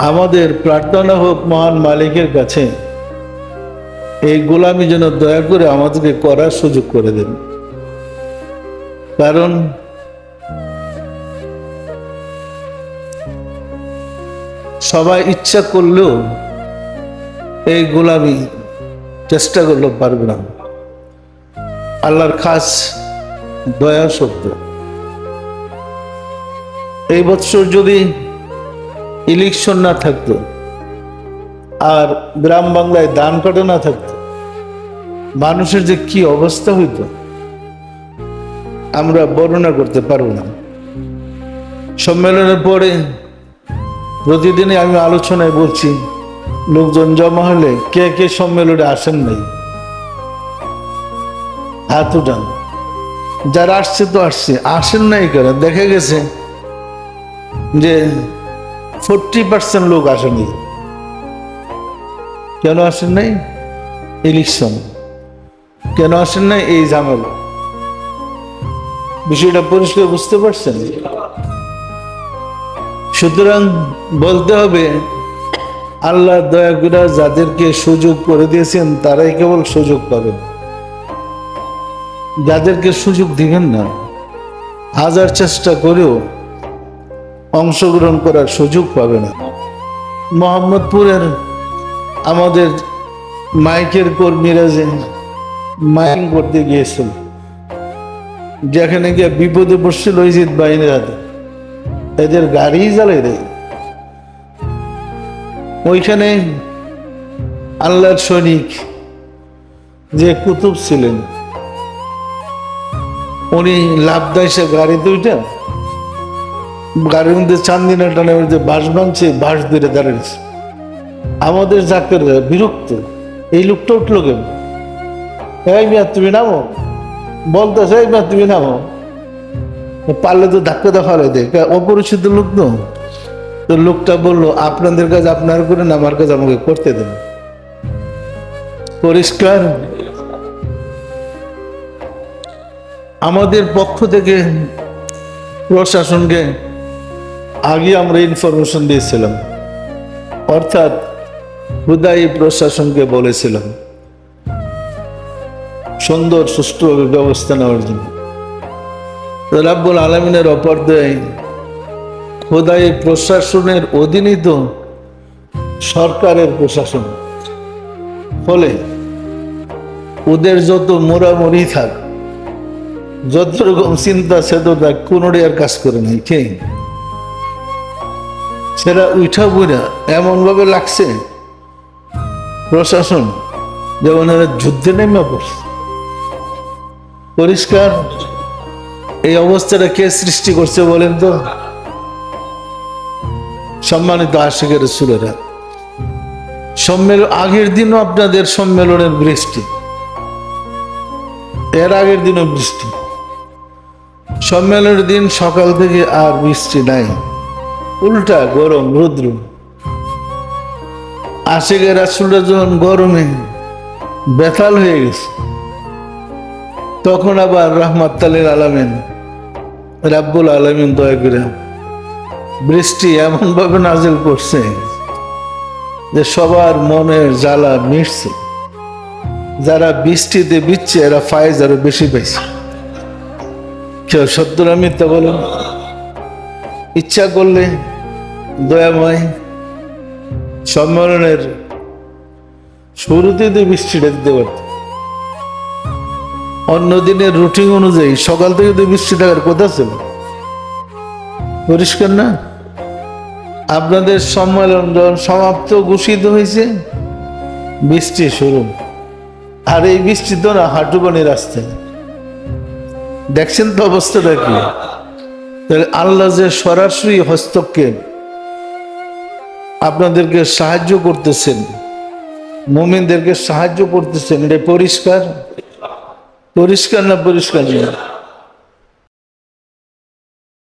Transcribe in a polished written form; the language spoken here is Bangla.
আমাদের প্রার্থনা হোক মহান মালিকের কাছে এই গোলামি যেন দয়া করে আমাদেরকে করার সুযোগ করে দেন। কারণ সবাই ইচ্ছা করলেও এই গোলামি চেষ্টা করলেও পারবে না। আল্লাহর খাস দয়া শব্দ। এই বছর যদি ইলেকশন না থাকতো আর গ্রাম বাংলায় ধান কাটা না থাকতো, মানুষের যে কি অবস্থা হইতো আমরা বর্ণনা করতে পারবো না। সম্মেলনের পরে প্রতিদিনই আমি আলোচনায় বলছি, লোকজন জমা হলে কে কে সম্মেলনে আসেন নাই হাত উঠান। যারা আসছে তো আসছে, আসেন নাই কেন? দেখা গেছে যে 40% লোক আসেনি। কেন আসেন নাই? ইলেকশন। কেন আসেন নাই? এই ঝামেলা। বিষয়টা পরিষ্কার বুঝতে পারছেন? সুতরাং বলতে হবে আল্লাহ দয়া করে যাদেরকে সুযোগ করে দিয়েছেন তারাই কেবল সুযোগ পাবেন। যাদেরকে সুযোগ দিবেন না, হাজার চেষ্টা করেও অংশগ্রহণ করার সুযোগ পাবে না। মোহাম্মদপুরের আমাদের মাইকের কর্মীরা যে মাইকিং করতে গিয়েছিল, যেখানে গিয়ে বিপদে পড়ছিল ইজিত বাহিনীর হাতে, এদের গাড়ি জ্বালাই দেয়। ওইখানে আল্লাহর সৈনিক যে কুতুব ছিলেন, উনি লাভ দাইসে গাড়িতে উঠে গাড়ির মধ্যে চান্দিনা টানে যে বাঁশ ভাঙছে, বাঁশ ধরে দাঁড়িয়েছে। আমাদের জাকের বিরক্ত, এই লোকটা উঠলো কেন? এই মিয়া তুমি নামো, বলতেছে এই মিয়া তুমি নামো। পারলে তো ধাক্কা দেখালে দেয়, অপরিচিত লোক তো। তো লোকটা বললো আপনাদের কাজ আপনারা করেন, আমার কাজ আমাকে করতে দেন। পরিষ্কার? আমাদের পক্ষ থেকে প্রশাসনকে আগে আমরা ইনফরমেশন দিয়েছিলাম, অর্থাৎ হুদাই প্রশাসনকে বলেছিলাম সুন্দর সুষ্ঠুভাবে ব্যবস্থা নেওয়ার জন্য। রাব্বুল আলামিনের অপরদয় হুদাই প্রশাসনের অধীনই তো সরকারের প্রশাসন। ফলে ওদের যত মোড়ামুড়ি থাক, যত রকম চিন্তা চেতনা কোনোটাই আর কাজ করে নাই। কে সেটা উঠা বুড়া এমন ভাবে লাগছে প্রশাসন যেমন যুদ্ধে নেমে পড়ছে। পরিষ্কার? এই অবস্থাটা কে সৃষ্টি করছে বলেন তো? সম্মানিত আশিকের রাসূলেরা, সম্মেলন আগের দিনও আপনাদের সম্মেলনের বৃষ্টি, এর আগের দিনও বৃষ্টি। সম্মেলনের দিন সকাল থেকে আর বৃষ্টি নাই, উল্টা গরম রৌদ্র। আশিকের রাসূলরা যখন গরমে বেতাল হয়ে গেছে, তখন আবার রাহমাতুল লিল আলামিন রাব্বুল আলামিন দয়া করে বৃষ্টি এমন ভাবে নাজিল করছে যে সবার মনের জ্বালা মিটছে। যারা বৃষ্টিতে ভিজছে এরা ফায়েজ আরো বেশি পাইছে। কেউ সত্য না মিথ্যা বলেন? ইচ্ছা করলে দয়াময় সম্মেলনের শুরুতে বৃষ্টিটা দিতে পারত। অন্য দিনের রুটিন অনুযায়ী সকাল থেকে তো বৃষ্টি থাকার কথা ছিল। পরিষ্কার না? আপনাদের সম্মেলন যখন সমাপ্ত ঘোষিত হয়েছে, বৃষ্টি শুরু। আর এই বৃষ্টি তো না হাঁটুপানি রাস্তায়। দেখছেন তো অবস্থাটা কি? তাহলে আল্লাহ যে সরাসরি হস্তক্ষেপ আপনাদেরকে সাহায্য করতেছেন, মুমিনদেরকে সাহায্য করতেছেন, এটা পরিষ্কার? পরিষ্কার না পরিষ্কার?